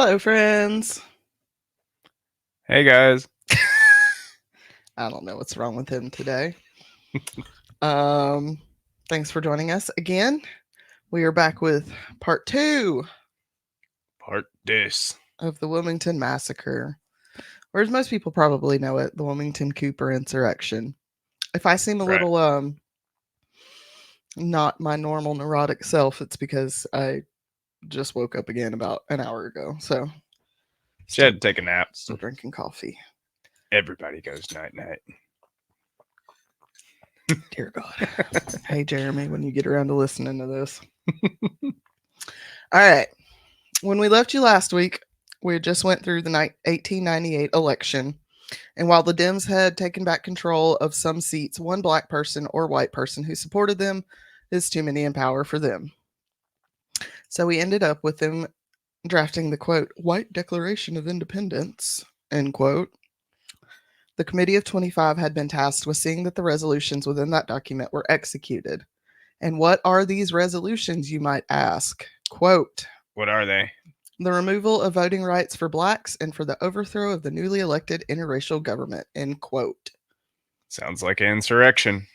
Hello, friends. Hey guys. I don't know what's wrong with him today. Um, Thanks for joining us again. We are back with part 2 Part this. of the Wilmington Massacre, or as most people probably know it, the Wilmington Cooper insurrection. If I seem a Right. little not my normal neurotic self, it's because I just woke up again about an hour ago. So She still had to take a nap. still drinking coffee. Everybody goes night night. Dear God. Hey Jeremy, when you get around to listening to this. All right. When we left you last week, we just went through the 1898 election, and while the Dems had taken back control of some seats, one black person or white person who supported them is too many in power for them. So we ended up with them drafting the quote, White Declaration of Independence, end quote. The Committee of 25 had been tasked with seeing that the resolutions within that document were executed. And what are these resolutions, you might ask? Quote, What are they? the removal of voting rights for blacks and for the overthrow of the newly elected interracial government, end quote. Sounds like an insurrection.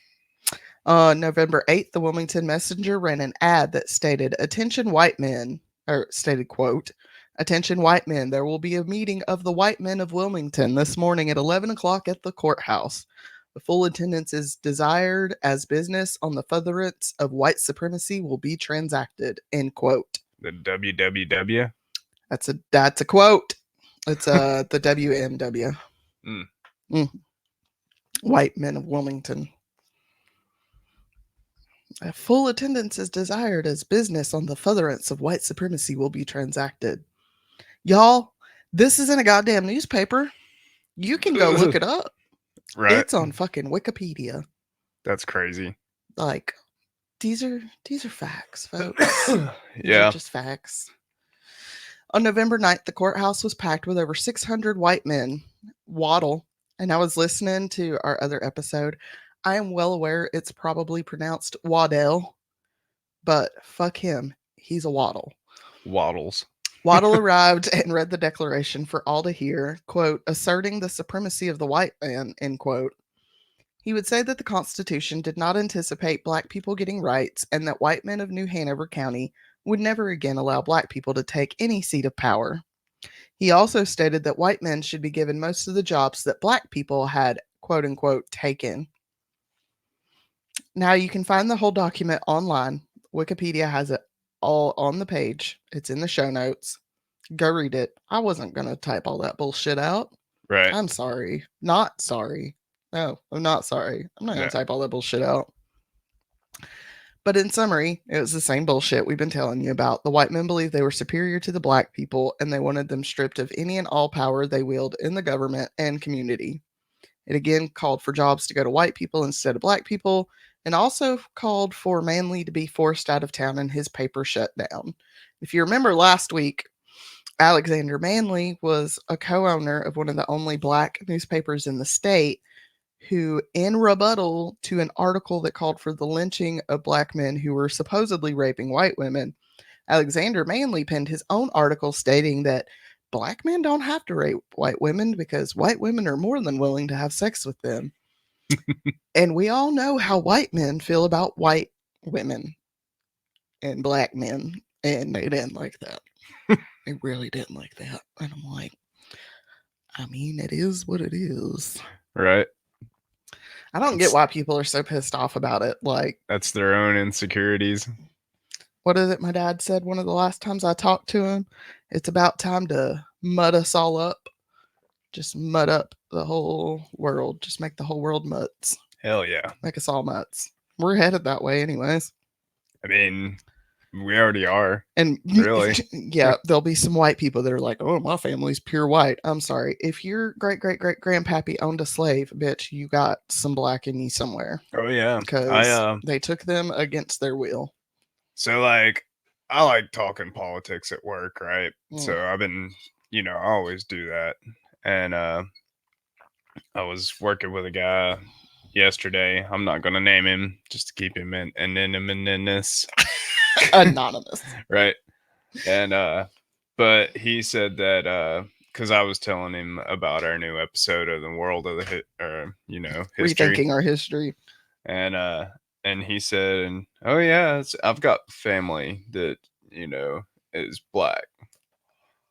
On November 8th, the Wilmington Messenger ran an ad that stated, attention white men, or stated, quote, attention white men, there will be a meeting of the white men of Wilmington this morning at 11 o'clock at the courthouse. The full attendance is desired as business on the furtherance of white supremacy will be transacted, end quote. The WWW. That's a quote. It's the WMW. White men of Wilmington. A full attendance is desired as business on the furtherance of white supremacy will be transacted. Y'all, this isn't a goddamn newspaper. You can go look it up. Right. It's on fucking Wikipedia. That's crazy. Like, these are facts, folks. These Yeah. are just facts. On November 9th, the courthouse was packed with over 600 white men. Waddle, and I was listening to our other episode. I am well aware it's probably pronounced Waddell, but fuck him. He's a Waddle. Waddles. Waddle arrived and read the declaration for all to hear, quote, asserting the supremacy of the white man, end quote. He would say that the Constitution did not anticipate black people getting rights and that white men of New Hanover County would never again allow black people to take any seat of power. He also stated that white men should be given most of the jobs that black people had, quote unquote, taken. Now you can find the whole document online. Wikipedia has it all on the page. It's in the show notes. Go read it. I wasn't going to type all that bullshit out. Right. I'm sorry. Not sorry. No, I'm not sorry. I'm not going to type all that bullshit out. But in summary, it was the same bullshit we've been telling you about. The white men believed they were superior to the black people, and they wanted them stripped of any and all power they wield in the government and community. It again called for jobs to go to white people instead of black people, and also called for Manley to be forced out of town and his paper shut down. If you remember last week, Alexander Manley was a co-owner of one of the only black newspapers in the state who, in rebuttal to an article that called for the lynching of black men who were supposedly raping white women, Alexander Manley penned his own article stating that black men don't have to rape white women because white women are more than willing to have sex with them. And we all know how white men feel about white women and black men, and they didn't like that. They really didn't like that. And I'm like, I mean, it is what it is. Right. I don't get why people are so pissed off about it. Like, that's their own insecurities. What is it my dad said one of the last times I talked to him? It's about time to mud us all up. Just mud up the whole world. Just make the whole world mutts. Hell yeah. Make us all mutts. We're headed that way anyways. I mean, we already are. And really, yeah, there'll be some white people that are like, oh, my family's pure white. I'm sorry. If your great grandpappy owned a slave, bitch, you got some black in you somewhere. Oh yeah. Because they took them against their will. So like, I like talking politics at work, right? So I've been, I always do that. And I was working with a guy yesterday. I'm not going to name him just to keep him anonymous. Anonymous. Right. And But he said that because I was telling him about our new episode of the world of the history, Rethinking Our History. and uh, and he said, "Oh yeah, I've got family that is black."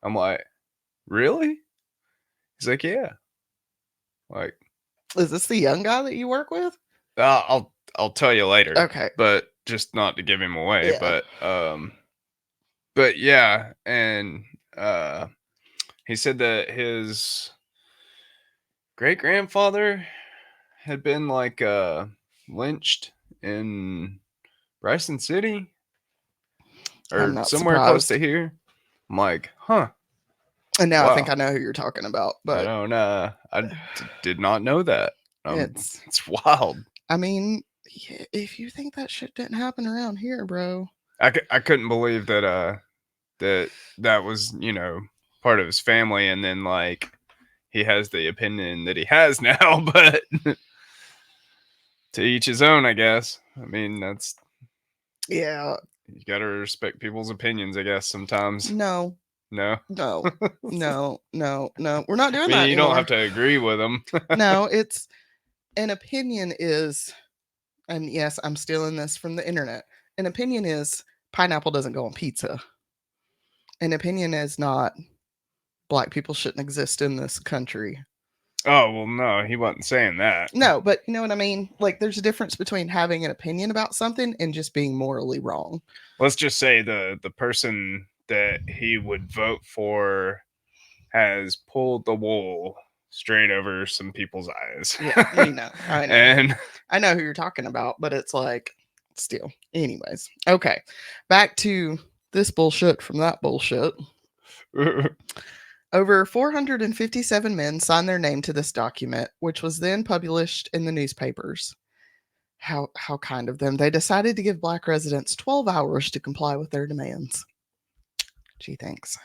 I'm like, "Really?" He's like, "Yeah." Like, is this the young guy that you work with? I'll tell you later. Okay. But just not to give him away. Yeah. But yeah, and he said that his great grandfather had been like lynched in Bryson City I'm or not somewhere close surprised. to here. I'm like, huh. And now I think Wow. I know who you're talking about, I but don't did not know that. it's wild. I mean, if you think that shit didn't happen around here, bro. I couldn't believe that was, part of his family, and then like he has the opinion that he has now, but to each his own, I guess. I mean, that's Yeah. you got to respect people's opinions, I guess, sometimes. No. No. No. No. No. No. We're not doing I mean, that you anymore. don't have to agree with them. No, it's an opinion is, and yes, I'm stealing this from the internet. An opinion is pineapple doesn't go on pizza. An opinion is not black people shouldn't exist in this country. Oh, well, no, he wasn't saying that. No, but you know what I mean? Like, there's a difference between having an opinion about something and just being morally wrong. Let's just say the person that he would vote for has pulled the wool straight over some people's eyes. Yeah, I know. And I know who you're talking about, but it's like, still. Anyways, okay. Back to this bullshit from that bullshit. Over 457 men signed their name to this document, which was then published in the newspapers. How kind of them. They decided to give black residents 12 hours to comply with their demands. Gee, thanks.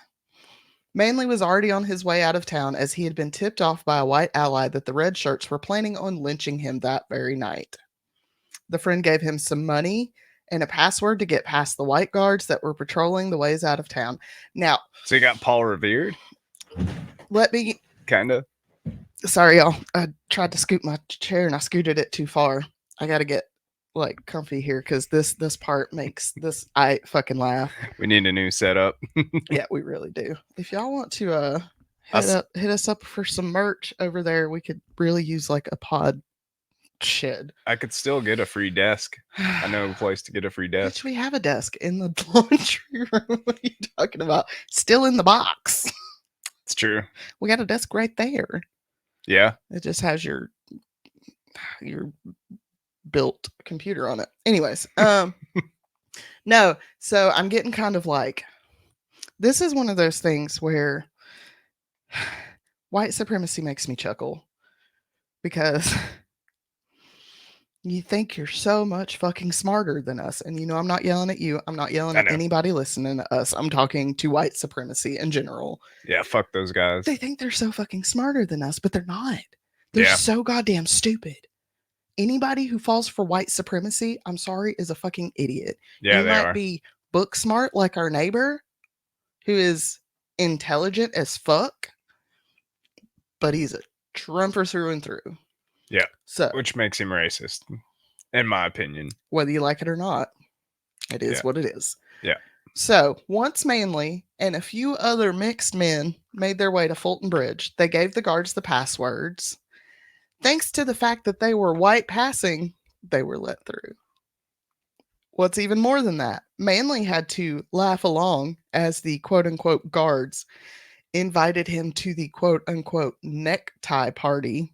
Manley was already on his way out of town as he had been tipped off by a white ally that the red shirts were planning on lynching him that very night. The friend gave him some money and a password to get past the white guards that were patrolling the ways out of town. Now, so you got Paul Revered? let me... Kind of. Sorry, y'all. I tried to scoot my chair and I scooted it too far. I got to get like comfy here because this part makes this I fucking laugh. We need a new setup. Yeah, we really do. If y'all want to hit us up for some merch over there, we could really use like a pod shed. I could still get a free desk. I know a place to get a free desk. Bitch, we have a desk in the laundry room. What are you talking about? Still in the box. It's true. We got a desk right there. Yeah. It just has your built computer on it. Anyways, no, so I'm getting kind of like, this is one of those things where white supremacy makes me chuckle because you think you're so much fucking smarter than us. And you know, I'm not yelling at you. I'm not yelling at anybody listening to us. I'm talking to white supremacy in general. Yeah, fuck those guys. They think they're so fucking smarter than us, but they're not. They're so goddamn stupid. Anybody who falls for white supremacy, I'm sorry, is a fucking idiot. Yeah, you might be book smart like our neighbor, who is intelligent as fuck, but he's a Trumper through and through. Yeah. So, which makes him racist, in my opinion. Whether you like it or not, it is what it is. Yeah. So, once Manley and a few other mixed men made their way to Fulton Bridge, they gave the guards the passwords. Thanks to the fact that they were white passing, they were let through. What's even more than that, Manley had to laugh along as the quote-unquote guards invited him to the quote-unquote necktie party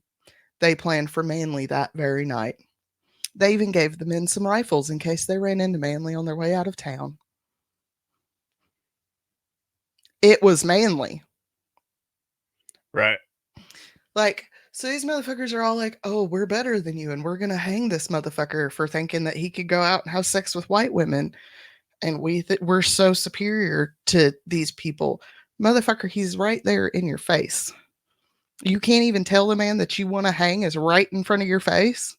they planned for Manley that very night. They even gave the men some rifles in case they ran into Manley on their way out of town. It was Manley. Right. Like, so these motherfuckers are all like, oh, we're better than you, and we're going to hang this motherfucker for thinking that he could go out and have sex with white women, and we're so superior to these people. Motherfucker, he's right there in your face. You can't even tell the man that you want to hang is right in front of your face.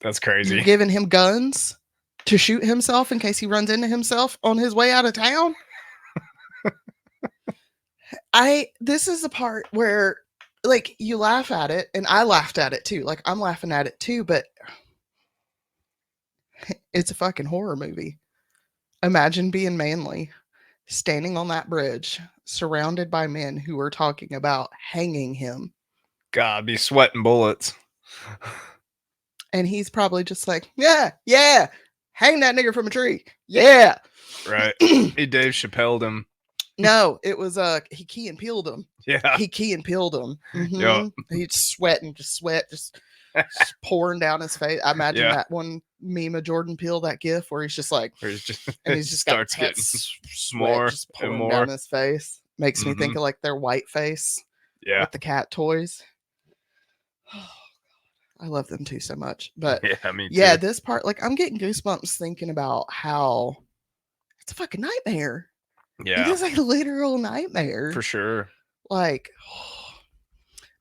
That's crazy. You're giving him guns to shoot himself in case he runs into himself on his way out of town. This is the part where, like, you laugh at it, and I laughed at it too. Like, I'm laughing at it too, but it's a fucking horror movie. Imagine being Manly, standing on that bridge, surrounded by men who were talking about hanging him. God, be sweating bullets. And he's probably just like, yeah, hang that nigger from a tree. Yeah. Right. He Dave Chappelle'd him. No, it was he key and peeled him. Yeah. He key and peeled him. Yep. He's sweating, just pouring down his face. I imagine that one meme of Jordan Peele, that gif where he's just like, he's just, and he's just starts got getting sweat more just and pouring more down his face. Makes me think of like their white face with the cat toys. I love them too so much. But yeah, me too. Yeah, this part, like, I'm getting goosebumps thinking about how it's a fucking nightmare. Yeah. It is a literal nightmare. For sure. Like,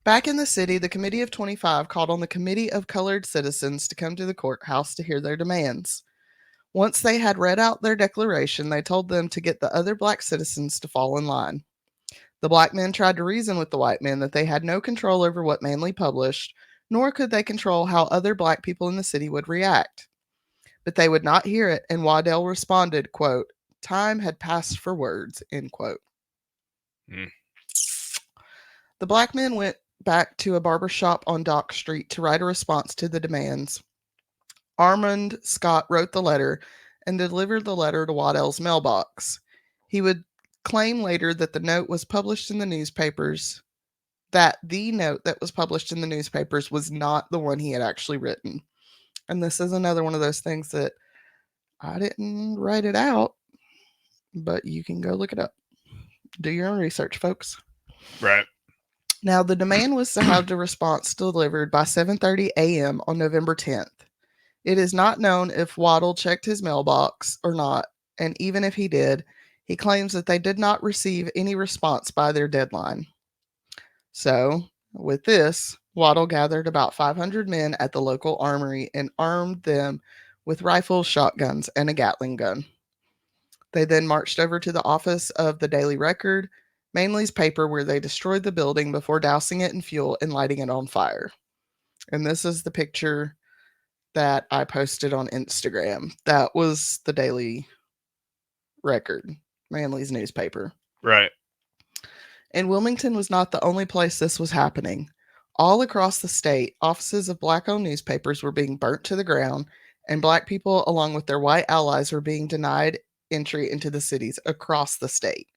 back in the city, the Committee of 25 called on the Committee of Colored Citizens to come to the courthouse to hear their demands. Once they had read out their declaration, they told them to get the other black citizens to fall in line. The black men tried to reason with the white men that they had no control over what Manly published, nor could they control how other black people in the city would react. But they would not hear it, and Waddell responded, quote, "Time had passed for words," end quote. The black men went back to a barber shop on Dock Street to write a response to the demands. Armand Scott wrote the letter and delivered the letter to Waddell's mailbox. He would claim later that the note was published in the newspapers, that the note that was published in the newspapers was not the one he had actually written. And this is another one of those things that I didn't write it out, but you can go look it up. Do your own research, folks. Right. Now, the demand was to have the response delivered by 7:30 a.m. on November 10th. It is not known if Waddell checked his mailbox or not, and even if he did, he claims that they did not receive any response by their deadline. So, with this, Waddell gathered about 500 men at the local armory and armed them with rifles, shotguns, and a Gatling gun. They then marched over to the office of the Daily Record, Manly's paper, where they destroyed the building before dousing it in fuel and lighting it on fire. And this is the picture that I posted on Instagram. That was the Daily Record, Manly's newspaper. Right. And Wilmington was not the only place this was happening. All across the state, offices of black-owned newspapers were being burnt to the ground, and black people, along with their white allies, were being denied entry into the cities across the state.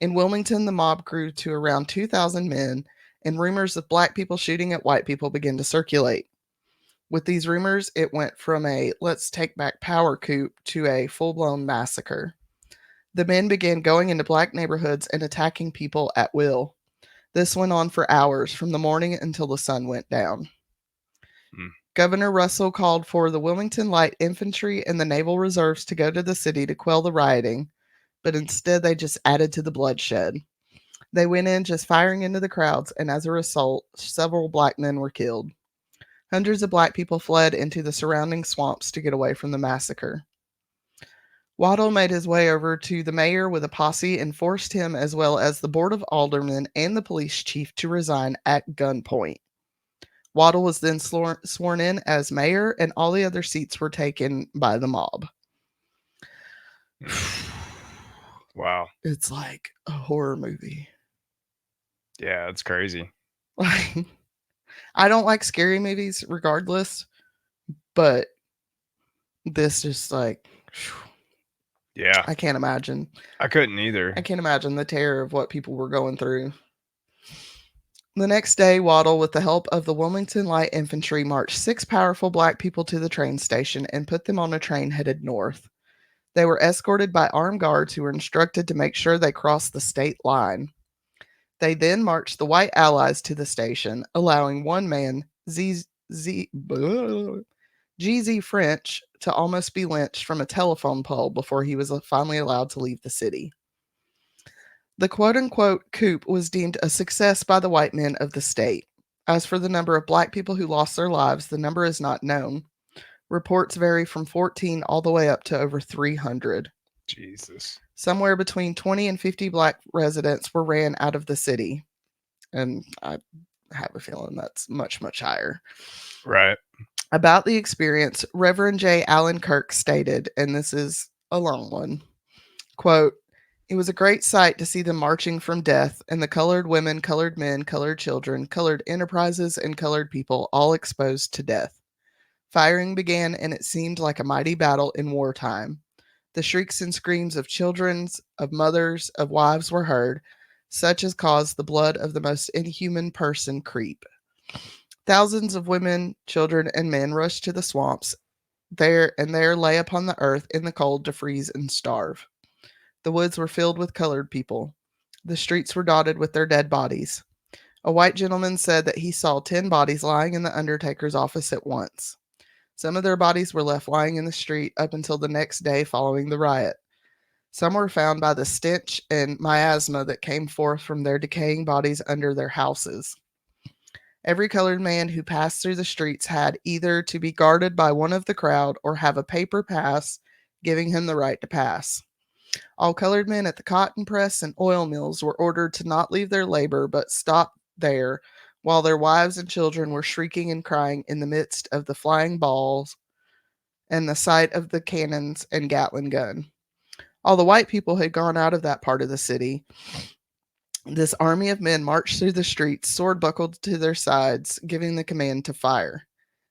In Wilmington, the mob grew to around 2,000 men, and rumors of black people shooting at white people began to circulate. With these rumors, it went from a let's take back power coup to a full-blown massacre. The men began going into black neighborhoods and attacking people at will. This went on for hours, from the morning until the sun went down. Governor Russell called for the Wilmington Light Infantry and the Naval Reserves to go to the city to quell the rioting, but instead they just added to the bloodshed. They went in just firing into the crowds, and as a result, several black men were killed. Hundreds of black people fled into the surrounding swamps to get away from the massacre. Waddell made his way over to the mayor with a posse and forced him, as well as the board of aldermen and the police chief, to resign at gunpoint. Waddell was then sworn in as mayor, and all the other seats were taken by the mob. Wow. It's like a horror movie. Yeah, it's crazy. I don't like scary movies regardless, but this just like, yeah, I can't imagine. I couldn't either. I can't imagine the terror of what people were going through. The next day, Waddell, with the help of the Wilmington Light Infantry, marched 6 powerful black people to the train station and put them on a train headed north. They were escorted by armed guards who were instructed to make sure they crossed the state line. They then marched the white allies to the station, allowing one man, GZ French, to almost be lynched from a telephone pole before he was finally allowed to leave the city. The quote-unquote coup was deemed a success by the white men of the state. As for the number of black people who lost their lives, the number is not known. Reports vary from 14 all the way up to over 300. Jesus. Somewhere between 20 and 50 black residents were ran out of the city. And I have a feeling that's much, much higher. Right. About the experience, Reverend J. Allen Kirk stated, and this is a long one, quote, "It was a great sight to see them marching from death, and the colored women, colored men, colored children, colored enterprises, and colored people all exposed to death. Firing began, and it seemed like a mighty battle in wartime. The shrieks and screams of children, of mothers, of wives were heard, such as caused the blood of the most inhuman person creep. Thousands of women, children, and men rushed to the swamps, there lay upon the earth in the cold to freeze and starve. The woods were filled with colored people. The streets were dotted with their dead bodies. A white gentleman said that he saw 10 bodies lying in the undertaker's office at once. Some of their bodies were left lying in the street up until the next day following the riot. Some were found by the stench and miasma that came forth from their decaying bodies under their houses. Every colored man who passed through the streets had either to be guarded by one of the crowd or have a paper pass giving him the right to pass. All colored men at the cotton press and oil mills were ordered to not leave their labor but stop there while their wives and children were shrieking and crying in the midst of the flying balls and the sight of the cannons and Gatling gun. All the white people had gone out of that part of the city. This army of men marched through the streets, sword buckled to their sides, giving the command to fire.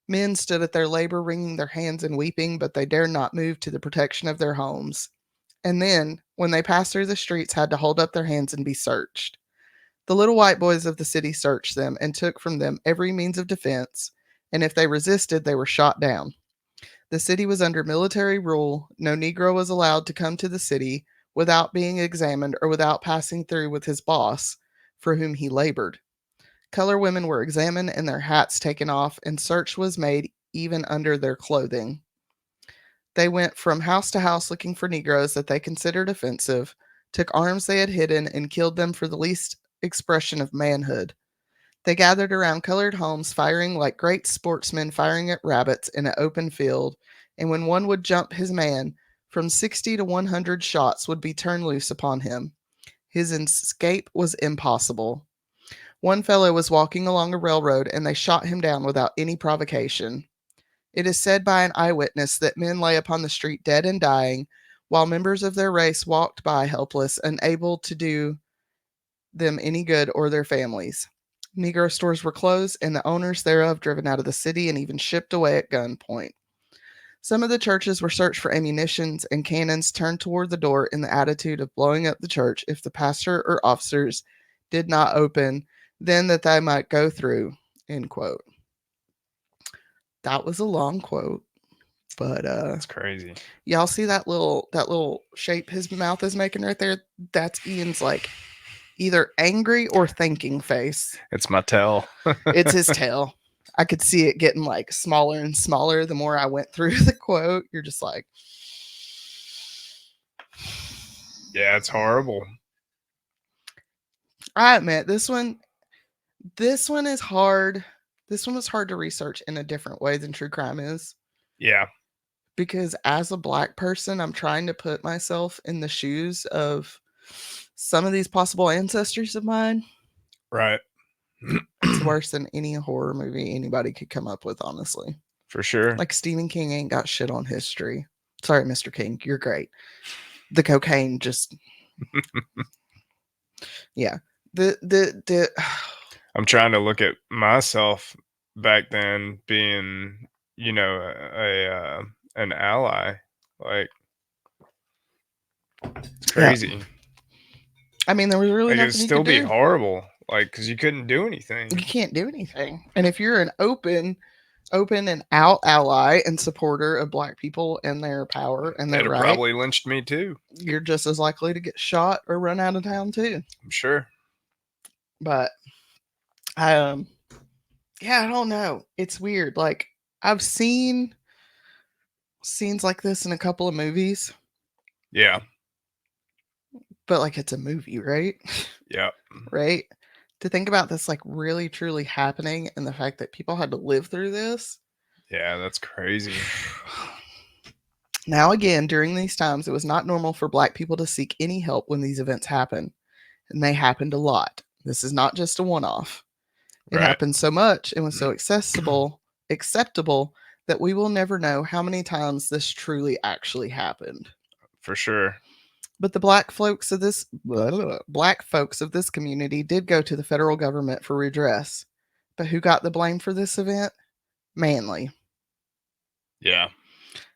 Men stood at their labor, wringing their hands and weeping, but they dared not move to the protection of their homes. And then, when they passed through the streets, had to hold up their hands and be searched. The little white boys of the city searched them and took from them every means of defense, and if they resisted, they were shot down. The city was under military rule. No Negro was allowed to come to the city without being examined or without passing through with his boss, for whom he labored. Color women were examined and their hats taken off, and search was made even under their clothing. They went from house to house looking for Negroes that they considered offensive, took arms they had hidden, and killed them for the least expression of manhood. They gathered around colored homes, firing like great sportsmen firing at rabbits in an open field, and when one would jump his man, from 60 to 100 shots would be turned loose upon him. His escape was impossible. One fellow was walking along a railroad, and they shot him down without any provocation. It is said by an eyewitness that men lay upon the street dead and dying, while members of their race walked by helpless, unable to do them any good or their families. Negro stores were closed, and the owners thereof driven out of the city and even shipped away at gunpoint. Some of the churches were searched for ammunitions, and cannons turned toward the door in the attitude of blowing up the church if the pastor or officers did not open, then that they might go through. End quote. That was a long quote, but That's crazy. y'all see that little shape his mouth is making right there? That's Ian's like either angry or thinking face. It's my tail. It's his tail. I could see it getting like smaller and smaller the more I went through the quote. You're just like, Yeah, it's horrible. I admit this one is hard. This one was hard to research in a different way than true crime is. Yeah. Because as a black person, I'm trying to put myself in the shoes of some of these possible ancestors of mine. Right. It's worse than any horror movie anybody could come up with, honestly. For sure. Like Stephen King ain't got shit on history. Sorry, Mr. King, you're great. The cocaine just yeah. The I'm trying to look at myself back then being, an ally. Like, it's crazy. Yeah. I mean, there was really nothing it'd you still could be do. horrible, like, because you couldn't do anything. You can't do anything. And if you're an open and out ally and supporter of black people and their power and their They'd have probably lynched me too. You're just as likely to get shot or run out of town too. I'm sure. But I don't know. It's weird. Like I've seen scenes like this in a couple of movies. Yeah. But like it's a movie, right? Yeah. Right? To think about this like really truly happening and the fact that people had to live through this. Yeah, that's crazy. Now, again, during these times, it was not normal for black people to seek any help when these events happened, and they happened a lot. This is not just a one off. It Right. happened so much and was so acceptable that we will never know how many times this truly actually happened. For sure. But the black folks of this community did go to the federal government for redress. But who got the blame for this event? Manly. Yeah.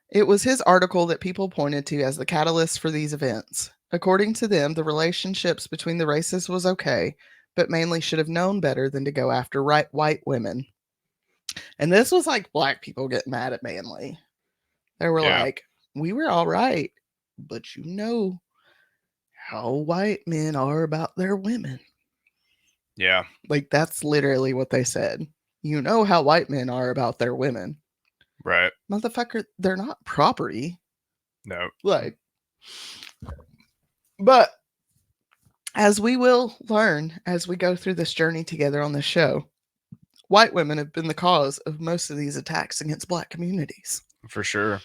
It was his article that people pointed to as the catalyst for these events. According to them, the relationships between the races was okay, but Manly should have known better than to go after white women. And this was like black people getting mad at Manly. They were Yeah. like, we were all right, but you know how white men are about their women. Yeah. Like, that's literally what they said. You know how white men are about their women. Right. Motherfucker, they're not property. No. Like, but as we will learn as we go through this journey together on this show, white women have been the cause of most of these attacks against black communities. For sure.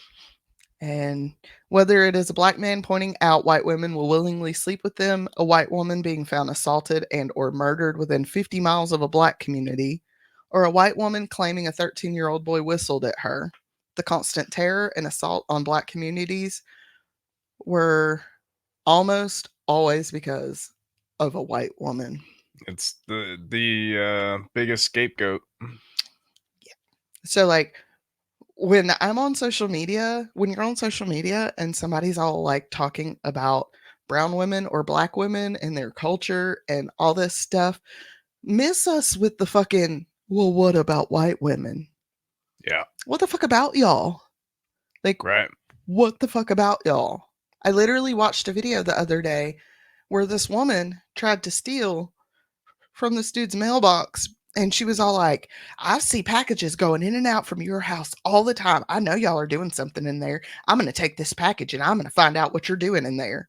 And whether it is a black man pointing out white women will willingly sleep with them, a white woman being found assaulted and or murdered within 50 miles of a black community, or a white woman claiming a 13-year-old boy whistled at her, the constant terror and assault on black communities were almost always because of a white woman. It's the biggest scapegoat. So like when I'm on social media, when you're on social media and somebody's all like talking about brown women or black women and their culture and all this stuff, miss us with the fucking, well, what about white women? Yeah. What the fuck about y'all? Like, Right. what the fuck about y'all? I literally watched a video the other day where this woman tried to steal from this dude's mailbox. And she was all like, I see packages going in and out from your house all the time. I know y'all are doing something in there. I'm going to take this package and I'm going to find out what you're doing in there.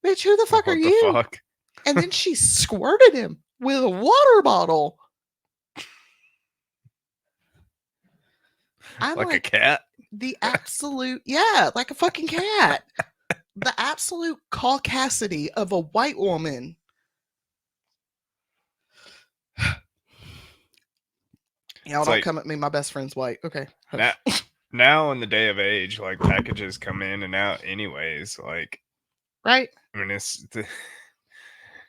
Bitch, who the fuck are What the you? fuck? And then she squirted him with a water bottle. I'm Like a like, cat? the absolute, yeah, like a fucking cat. The absolute caucasity of a white woman. Y'all don't like come at me. My best friend's white. Okay. now, now in the day of age, like packages come in and out anyways. Like, right? I mean,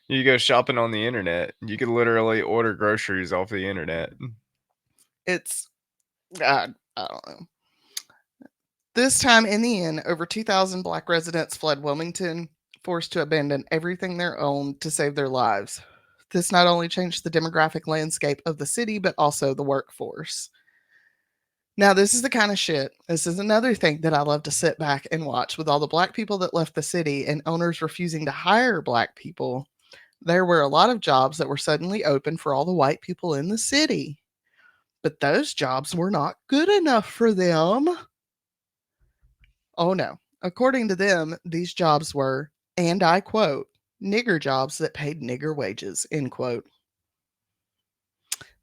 you go shopping on the internet. You could literally order groceries off the internet. It's, I don't know. This time in the end, over 2,000 black residents fled Wilmington, forced to abandon everything they owned to save their lives. This not only changed the demographic landscape of the city, but also the workforce. Now, this is the kind of shit. This is another thing that I love to sit back and watch with all the black people that left the city and owners refusing to hire black people. There were a lot of jobs that were suddenly open for all the white people in the city, but those jobs were not good enough for them. Oh no. According to them, these jobs were, and I quote, nigger jobs that paid nigger wages, end quote.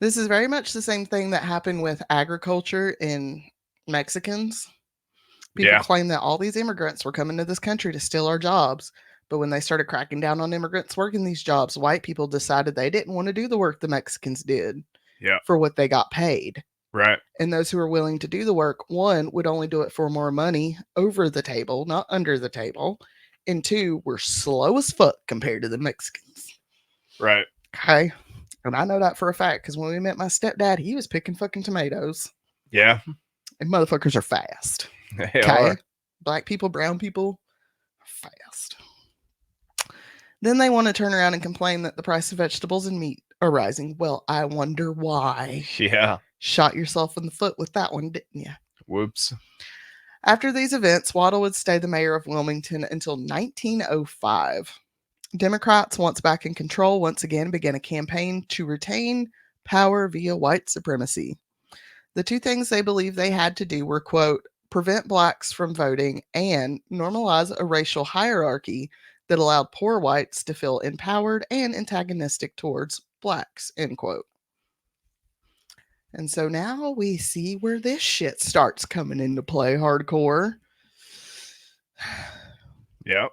This is very much the same thing that happened with agriculture in Mexicans. People Yeah. claim that all these immigrants were coming to this country to steal our jobs. But when they started cracking down on immigrants working these jobs, white people decided they didn't want to do the work the Mexicans did Yeah. for what they got paid. Right. And those who were willing to do the work, one, would only do it for more money over the table, not under the table. And two, were slow as fuck compared to the Mexicans. Right. Okay. And I know that for a fact because when we met my stepdad, he was picking fucking tomatoes. Yeah. And motherfuckers are fast. They are. Black people, brown people, fast. Then they want to turn around and complain that the price of vegetables and meat are rising. Well, I wonder why. Yeah. Shot yourself in the foot with that one, didn't you? Whoops. After these events, Waddle would stay the mayor of Wilmington until 1905. Democrats, once back in control, once again began a campaign to retain power via white supremacy. The two things they believed they had to do were, quote, prevent blacks from voting and normalize a racial hierarchy that allowed poor whites to feel empowered and antagonistic towards blacks, end quote. And so now we see where this shit starts coming into play hardcore. Yep.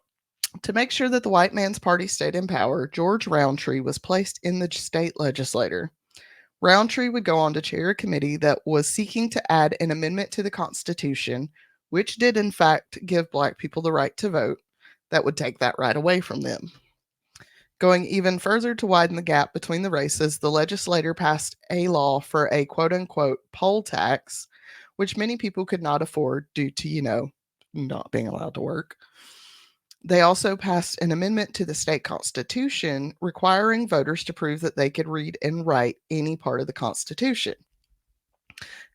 To make sure that the white man's party stayed in power, George Roundtree was placed in the state legislature. Roundtree would go on to chair a committee that was seeking to add an amendment to the Constitution, which did in fact give black people the right to vote, that would take that right away from them. Going even further to widen the gap between the races, the legislature passed a law for a quote unquote poll tax, which many people could not afford due to, not being allowed to work. They also passed an amendment to the state constitution requiring voters to prove that they could read and write any part of the Constitution.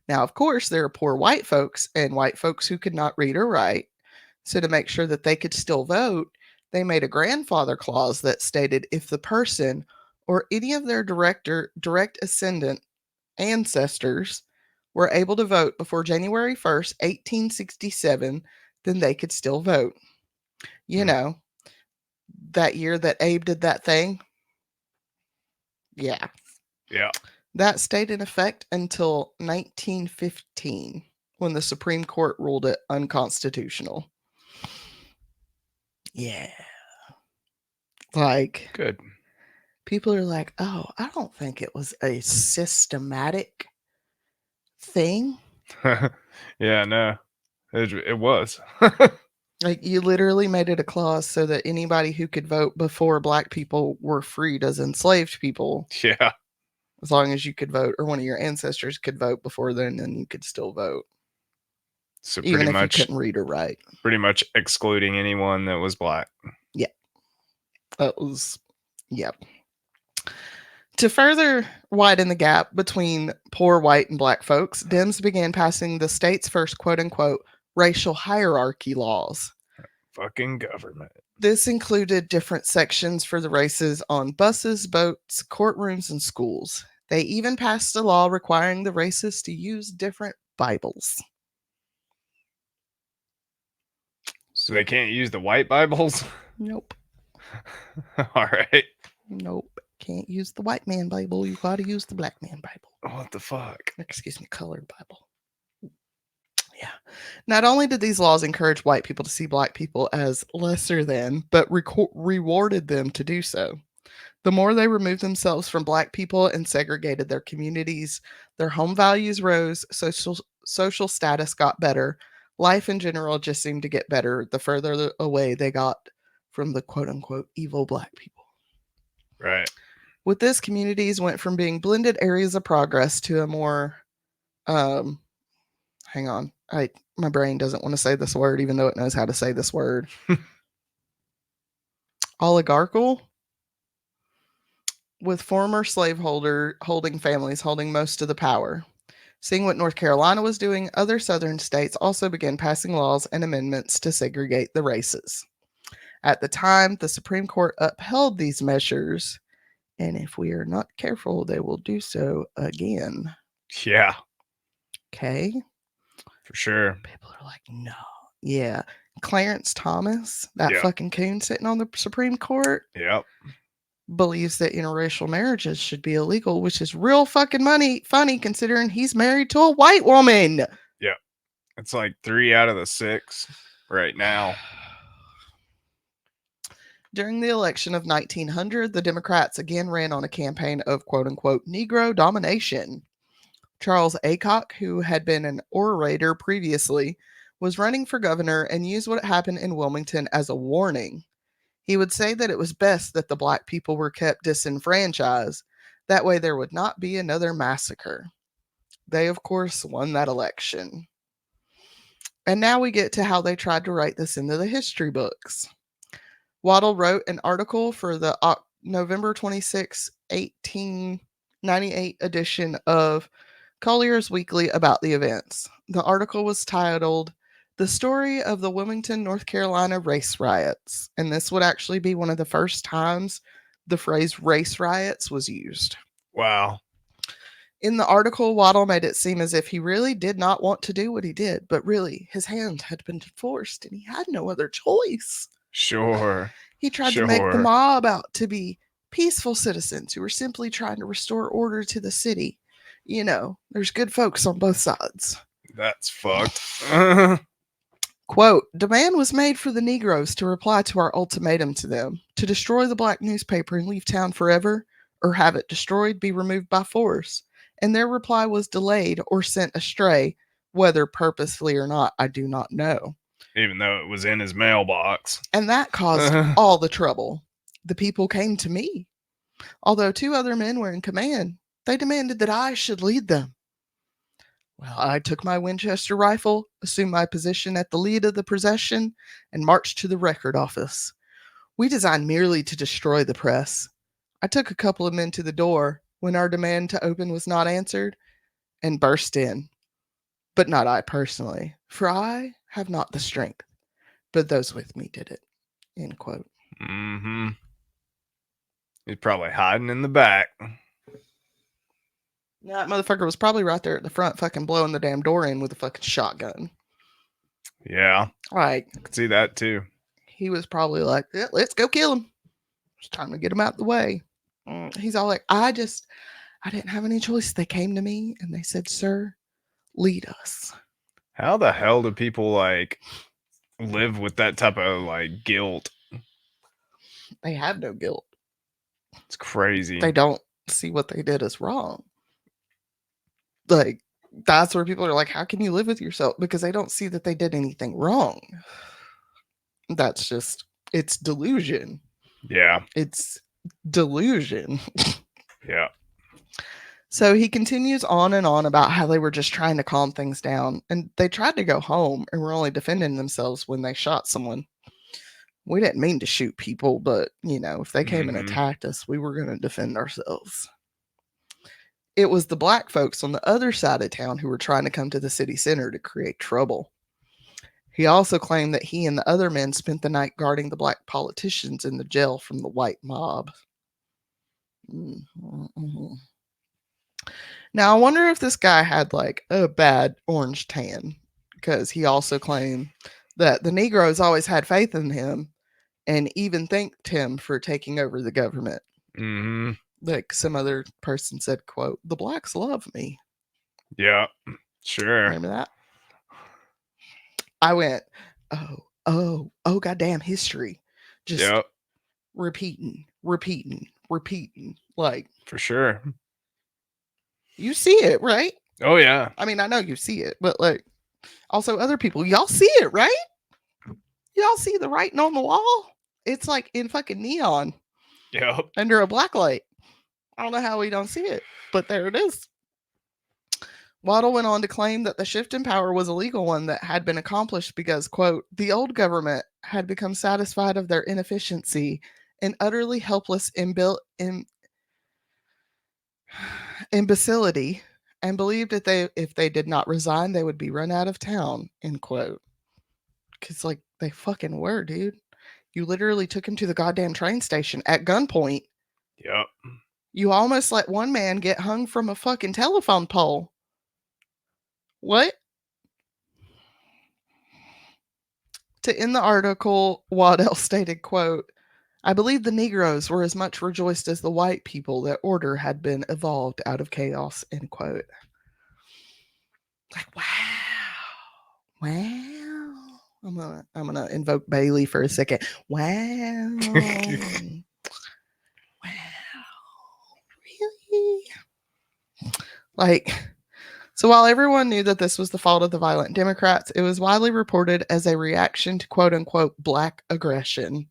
Now, of course, there are poor white folks and white folks who could not read or write. So, to make sure that they could still vote, they made a grandfather clause that stated if the person or any of their direct ascendant ancestors were able to vote before January 1st, 1867, then they could still vote. You know, that year that Abe did that thing. Yeah. Yeah. That stayed in effect until 1915 when the Supreme Court ruled it unconstitutional. Yeah. Like, good. People are like, oh, I don't think it was a systematic thing. Yeah, no. It was. Like, you literally made it a clause so that anybody who could vote before black people were freed as enslaved people. Yeah. As long as you could vote, or one of your ancestors could vote before then you could still vote. So even if you couldn't read or write. Pretty much excluding anyone that was black. Yeah. That was, yeah. To further widen the gap between poor white and black folks, Dems began passing the state's first quote unquote racial hierarchy laws. Fucking government. This included different sections for the races on buses, boats, courtrooms, and schools. They even passed a law requiring the races to use different Bibles. So they can't use the white Bibles? Nope. All right. Nope. Can't use the white man Bible. You gotta use the black man Bible. What the fuck? Excuse me, colored Bible. Yeah. Not only did these laws encourage white people to see black people as lesser than, but rewarded them to do so. The more they removed themselves from black people and segregated their communities, their home values rose, social status got better, life in general just seemed to get better the further away they got from the quote unquote evil black people. Right. With this, communities went from being blended areas of progress to a more, hang on, my brain doesn't want to say this word, even though it knows how to say this word. Oligarchical, with former slaveholder holding families holding most of the power. Seeing what North Carolina was doing, other southern states also began passing laws and amendments to segregate the races. At the time, the Supreme Court upheld these measures, and if we are not careful, they will do so again. Yeah. Okay? For sure. People are like, no. Yeah. Clarence Thomas, that fucking coon sitting on the Supreme Court. Yep. Believes that interracial marriages should be illegal, which is real fucking funny considering he's married to a white woman. Yeah. It's like 3 out of the 6 right now. During the election of 1900, the Democrats again ran on a campaign of quote unquote Negro domination. Charles Aycock, who had been an orator previously, was running for governor and used what happened in Wilmington as a warning. He would say that it was best that the black people were kept disenfranchised. That way there would not be another massacre. They, of course, won that election. And now we get to how they tried to write this into the history books. Waddell wrote an article for the November 26, 1898 edition of Collier's Weekly about the events. The article was titled The Story of the Wilmington, North Carolina Race Riots, and this would actually be one of the first times the phrase race riots was used. Wow. In the article, Waddell made it seem as if he really did not want to do what he did, but really his hand had been forced and he had no other choice. Sure. He tried to make the mob out to be peaceful citizens who were simply trying to restore order to the city. You know, there's good folks on both sides. That's fucked. Quote, demand was made for the Negroes to reply to our ultimatum to them to destroy the black newspaper and leave town forever, or have it destroyed, be removed by force. And their reply was delayed or sent astray, whether purposefully or not, I do not know. Even though it was in his mailbox. And that caused all the trouble. The people came to me. Although 2 other men were in command, they demanded that I should lead them. Well, I took my Winchester rifle, assumed my position at the lead of the procession, and marched to the record office. We designed merely to destroy the press. I took a couple of men to the door when our demand to open was not answered and burst in. But not I personally, for I have not the strength, but those with me did it. End quote. Mm-hmm. He's probably hiding in the back. That motherfucker was probably right there at the front fucking blowing the damn door in with a fucking shotgun. Yeah. Like, I could see that too. He was probably like, yeah, let's go kill him. It's time to get him out of the way. He's all like, I didn't have any choice. They came to me and they said, sir, lead us. How the hell do people like live with that type of like guilt? They have no guilt. It's crazy. They don't see what they did as wrong. Like, that's where people are like, how can you live with yourself? Because they don't see that they did anything wrong. That's just, it's delusion. Yeah. It's delusion. Yeah. So he continues on and on about how they were just trying to calm things down. And they tried to go home and were only defending themselves when they shot someone. We didn't mean to shoot people, but, you know, if they came and attacked us, we were going to defend ourselves. It was the black folks on the other side of town who were trying to come to the city center to create trouble. He also claimed that he and the other men spent the night guarding the black politicians in the jail from the white mob. Mm-hmm. Now, I wonder if this guy had like a bad orange tan, because he also claimed that the Negroes always had faith in him and even thanked him for taking over the government. Mm-hmm. Like some other person said, quote, the blacks love me. Yeah, sure. Remember that? I went, oh, goddamn history. Just repeating. Like, for sure. You see it, right? Oh, yeah. I mean, I know you see it, but like, also other people, y'all see it, right? Y'all see the writing on the wall? It's like in fucking neon. Yep. Under a black light. I don't know how we don't see it, but there it is. Waddle went on to claim that the shift in power was a legal one that had been accomplished because, quote, the old government had become satisfied of their inefficiency and utterly helpless imbecility, and believed that if they did not resign, they would be run out of town, end quote. Because, like, they fucking were, dude. You literally took him to the goddamn train station at gunpoint. Yep. You almost let one man get hung from a fucking telephone pole. What? To end the article, Waddell stated, quote, I believe the Negroes were as much rejoiced as the white people that order had been evolved out of chaos, end quote. Like, wow. I'm gonna invoke Bailey for a second. Wow. Wow. Really? Like, so while everyone knew that this was the fault of the violent Democrats, it was widely reported as a reaction to quote unquote black aggression.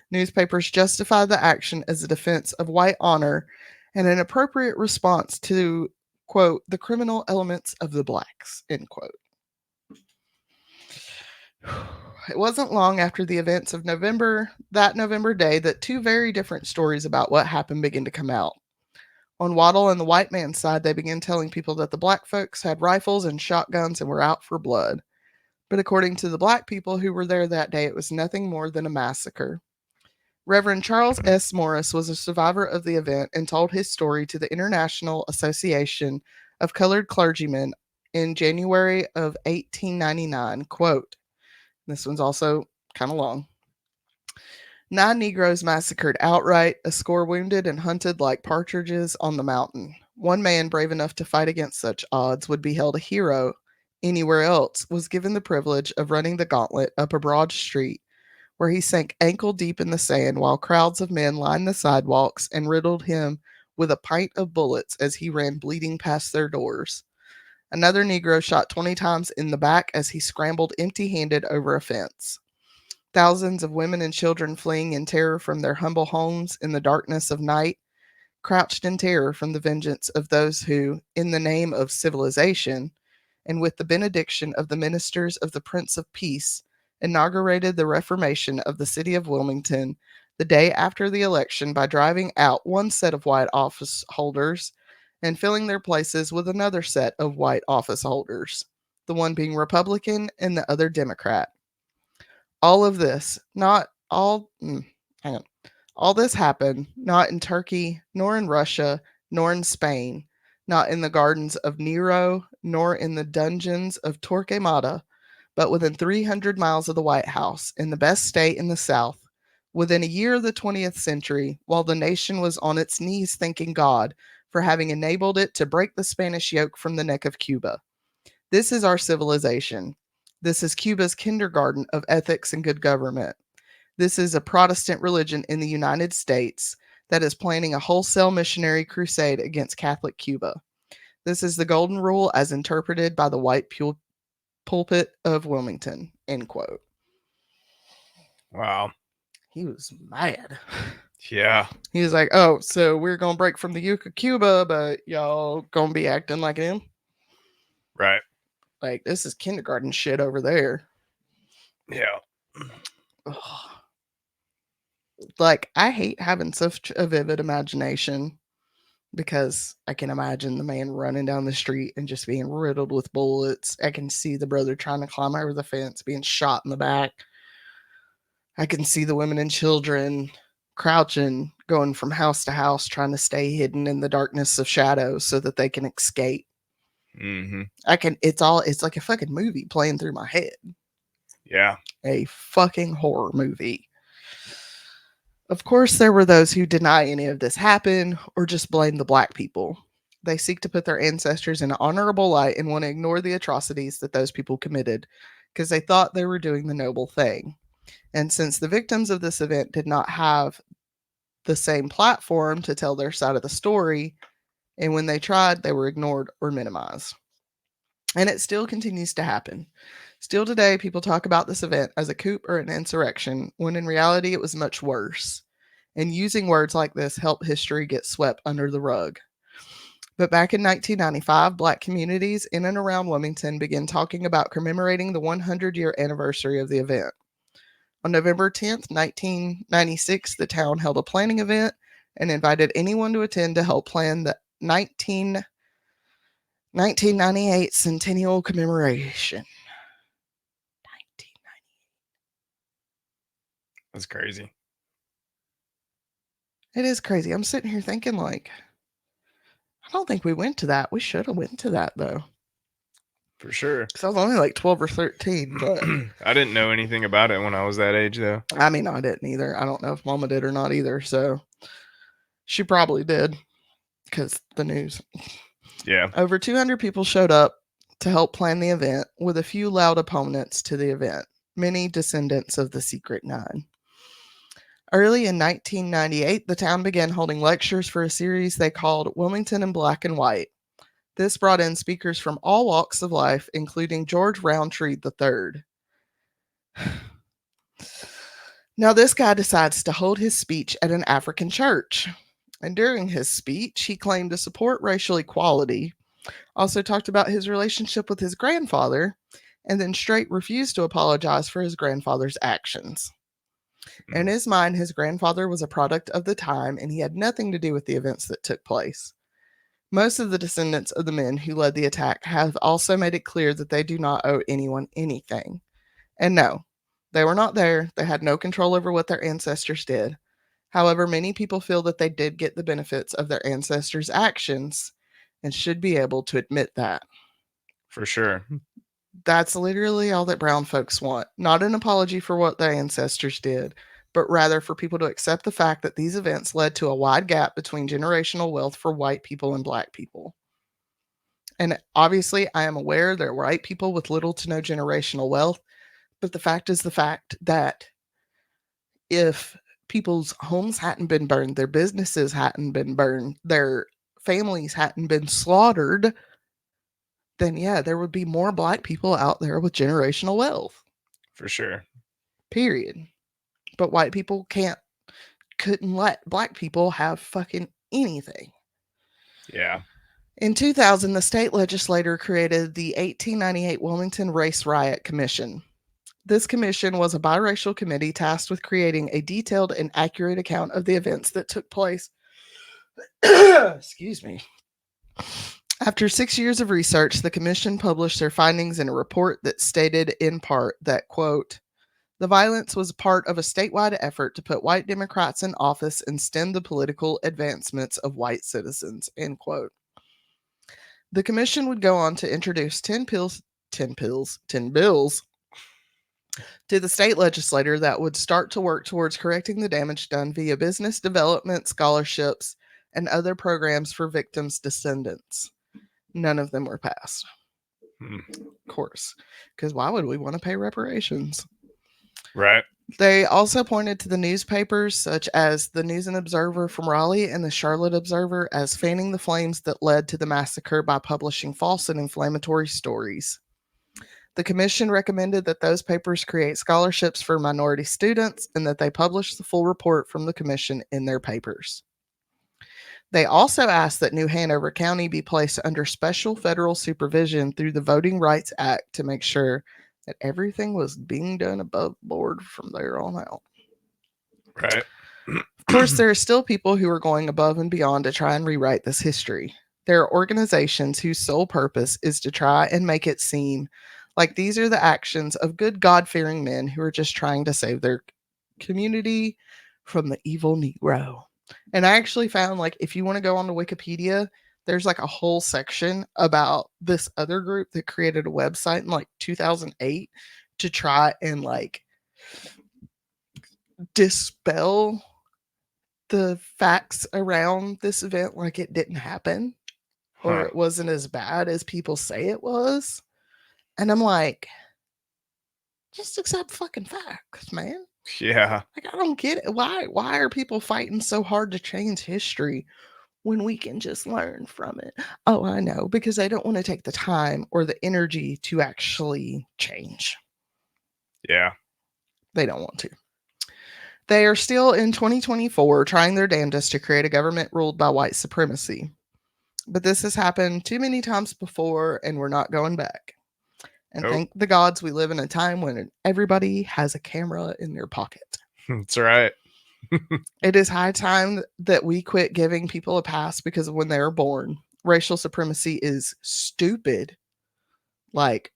Newspapers justified the action as a defense of white honor and an appropriate response to, quote, the criminal elements of the blacks, end quote. It wasn't long after the events of that November day, that 2 very different stories about what happened began to come out. On Waddle and the white man's side, they began telling people that the black folks had rifles and shotguns and were out for blood. But according to the black people who were there that day, it was nothing more than a massacre. Reverend Charles S. Morris was a survivor of the event and told his story to the International Association of Colored Clergymen in January of 1899. Quote, this one's also kind of long. 9 Negroes massacred outright, a score wounded and hunted like partridges on the mountain. One man brave enough to fight against such odds would be held a hero. Anywhere else was given the privilege of running the gauntlet up a broad street where he sank ankle deep in the sand while crowds of men lined the sidewalks and riddled him with a pint of bullets as he ran bleeding past their doors. Another Negro shot 20 times in the back as he scrambled empty handed over a fence. Thousands of women and children fleeing in terror from their humble homes in the darkness of night, crouched in terror from the vengeance of those who, in the name of civilization, and with the benediction of the ministers of the Prince of Peace, inaugurated the reformation of the city of Wilmington the day after the election by driving out one set of white office holders and filling their places with another set of white office holders, the one being Republican and the other Democrat. All of this, not all, hang on. All this happened not in Turkey, nor in Russia, nor in Spain, not in the gardens of Nero, nor in the dungeons of Torquemada, but within 300 miles of the White House, in the best state in the South, within a year of the 20th century, while the nation was on its knees thanking God for having enabled it to break the Spanish yoke from the neck of Cuba. This is our civilization. This is Cuba's kindergarten of ethics and good government. This is a Protestant religion in the United States that is planning a wholesale missionary crusade against Catholic Cuba. This is the golden rule as interpreted by the white pulpit of Wilmington. End quote. Wow. He was mad. Yeah. He was like, oh, so we're going to break from the yoke of Cuba, but y'all going to be acting like him? Right. Like, this is kindergarten shit over there. Yeah. Ugh. Like, I hate having such a vivid imagination because I can imagine the man running down the street and just being riddled with bullets. I can see the brother trying to climb over the fence, being shot in the back. I can see the women and children crouching, going from house to house, trying to stay hidden in the darkness of shadows so that they can escape. Mm-hmm. It's like a fucking movie playing through my head. Yeah. A fucking horror movie. Of course, there were those who deny any of this happened or just blame the black people. They seek to put their ancestors in an honorable light and want to ignore the atrocities that those people committed because they thought they were doing the noble thing. And since the victims of this event did not have the same platform to tell their side of the story, and when they tried, they were ignored or minimized. And it still continues to happen. Still today, people talk about this event as a coup or an insurrection, when in reality it was much worse. And using words like this help history get swept under the rug. But back in 1995, Black communities in and around Wilmington began talking about commemorating the 100-year anniversary of the event. On November 10th, 1996, the town held a planning event and invited anyone to attend to help plan the 1998 centennial commemoration. 1998. That's crazy. It is crazy. I'm sitting here thinking, like, I don't think we went to that. We should have went to that, though. For sure. Because I was only like 12 or 13, but I didn't know anything about it when I was that age, though. I mean, I didn't either. I don't know if Mama did or not either. So she probably did because the news. Yeah. Over 200 people showed up to help plan the event, with a few loud opponents to the event, many descendants of the Secret Nine. Early in 1998, the town began holding lectures for a series they called Wilmington in Black and White. This brought in speakers from all walks of life, including George Roundtree III. Now, this guy decides to hold his speech at an African church. And during his speech, he claimed to support racial equality, also talked about his relationship with his grandfather, and then straight refused to apologize for his grandfather's actions. In his mind, his grandfather was a product of the time and he had nothing to do with the events that took place. Most of the descendants of the men who led the attack have also made it clear that they do not owe anyone anything. And no, they were not there. They had no control over what their ancestors did. However, many people feel that they did get the benefits of their ancestors' actions and should be able to admit that. For sure. That's literally all that brown folks want. Not an apology for what their ancestors did, but rather for people to accept the fact that these events led to a wide gap between generational wealth for white people and black people. And obviously, I am aware there are white people with little to no generational wealth, but the fact is the fact that if people's homes hadn't been burned, their businesses hadn't been burned, their families hadn't been slaughtered, then yeah, there would be more black people out there with generational wealth. For sure. Period. But white people couldn't let black people have fucking anything. Yeah. In 2000, the state legislature created the 1898 Wilmington Race Riot Commission. This commission was a biracial committee tasked with creating a detailed and accurate account of the events that took place. Excuse me. After 6 years of research, the commission published their findings in a report that stated in part that, quote, the violence was part of a statewide effort to put white Democrats in office and stem the political advancements of white citizens, end quote. The commission would go on to introduce 10 bills to the state legislature that would start to work towards correcting the damage done via business development, scholarships, and other programs for victims' descendants. None of them were passed. Of course, because why would we want to pay reparations? Right. They also pointed to the newspapers such as the News and Observer from Raleigh and the Charlotte Observer as fanning the flames that led to the massacre by publishing false and inflammatory stories. The commission recommended that those papers create scholarships for minority students and that they publish the full report from the commission in their papers. They also asked that New Hanover County be placed under special federal supervision through the Voting Rights Act to make sure that everything was being done above board from there on out. Right. Of course, there are still people who are going above and beyond to try and rewrite this history. There are organizations whose sole purpose is to try and make it seem like these are the actions of good God-fearing men who are just trying to save their community from the evil Negro. And I actually found, like, if you want to go onto Wikipedia, there's like a whole section about this other group that created a website in like 2008 to try and like dispel the facts around this event, like it didn't happen or it wasn't as bad as people say it was. And I'm like, just accept fucking facts, man. Yeah. Like, I don't get it. Why are people fighting so hard to change history when we can just learn from it? Oh, I know, because they don't want to take the time or the energy to actually change. Yeah. They don't want to. They are still in 2024 trying their damnedest to create a government ruled by white supremacy. But this has happened too many times before, and we're not going back. And thank the gods we live in a time when everybody has a camera in their pocket. That's right. It is high time that we quit giving people a pass because of when they were born. Racial supremacy is stupid. Like,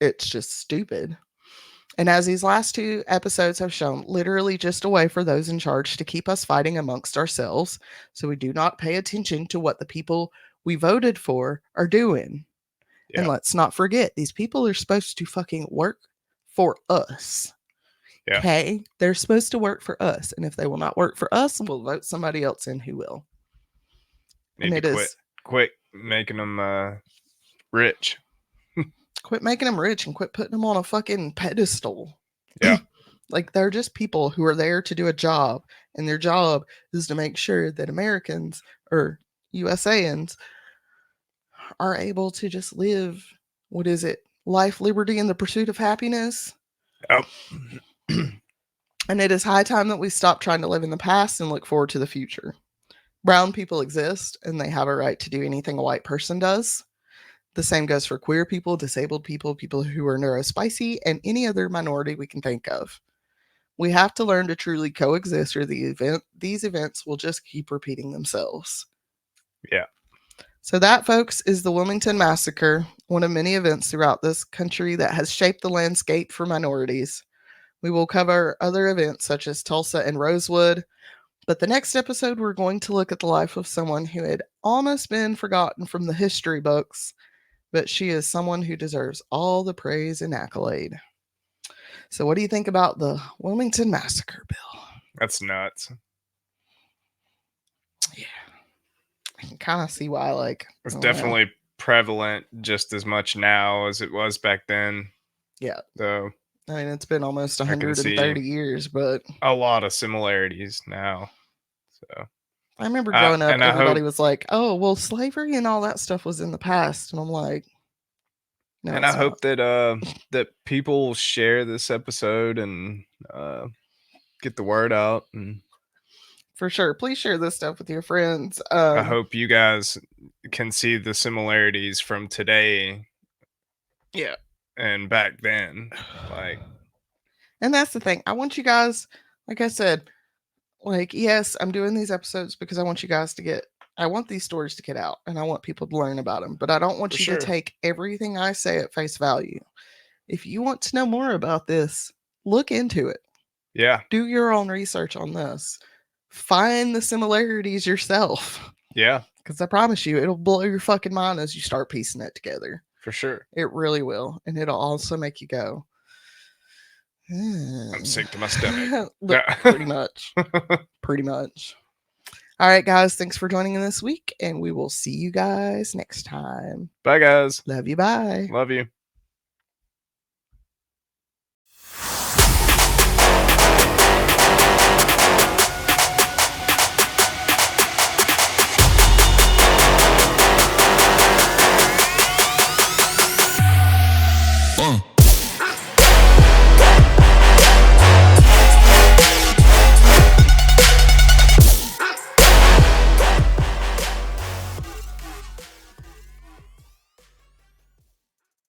it's just stupid. And as these last two episodes have shown, literally just a way for those in charge to keep us fighting amongst ourselves so we do not pay attention to what the people we voted for are doing. Yeah. And let's not forget, these people are supposed to fucking work for us. Yeah. Okay? They're supposed to work for us. And if they will not work for us, we'll vote somebody else in who will. Need and to quit making them rich. Quit making them rich and quit putting them on a fucking pedestal. Yeah. Like, they're just people who are there to do a job. And their job is to make sure that Americans or USAans are able to just live, what is it? Life, liberty, and the pursuit of happiness. Oh. And it is high time that we stop trying to live in the past and look forward to the future. Brown people exist, and they have a right to do anything a white person does. The same goes for queer people, disabled people, people who are neurospicy, and any other minority we can think of. We have to learn to truly coexist, or these events will just keep repeating themselves. Yeah. So that, folks, is the Wilmington Massacre, one of many events throughout this country that has shaped the landscape for minorities. We will cover other events such as Tulsa and Rosewood, but the next episode we're going to look at the life of someone who had almost been forgotten from the history books, but she is someone who deserves all the praise and accolade. So, what do you think about the Wilmington Massacre bill? That's nuts. Yeah, I can kind of see why. Like, It's I don't know. definitely prevalent just as much now as it was back then. Yeah. Though I mean, it's been almost I can 130 see years, but a lot of similarities now. So I remember growing up, and I everybody hope was like, "Oh, well, slavery and all that stuff was in the past," and I'm like, "No, and I it's not." hope that that people share this episode and get the word out. And For sure, please share this stuff with your friends. I hope you guys can see the similarities from today. Yeah. And back then, like, and that's the thing. I want you guys, like I said, like, yes, I'm doing these episodes because I want you guys to get, I want these stories to get out and I want people to learn about them, but I don't want for you sure. to take everything I say at face value. If you want to know more about this, look into it. Yeah. Do your own research on this. Find the similarities yourself. Yeah. Because I promise you, it'll blow your fucking mind as you start piecing it together. For sure. It really will. And it'll also make you go, I'm sick to my stomach. pretty much. Pretty much. All right, guys. Thanks for joining in this week. And we will see you guys next time. Bye, guys. Love you. Bye. Love you.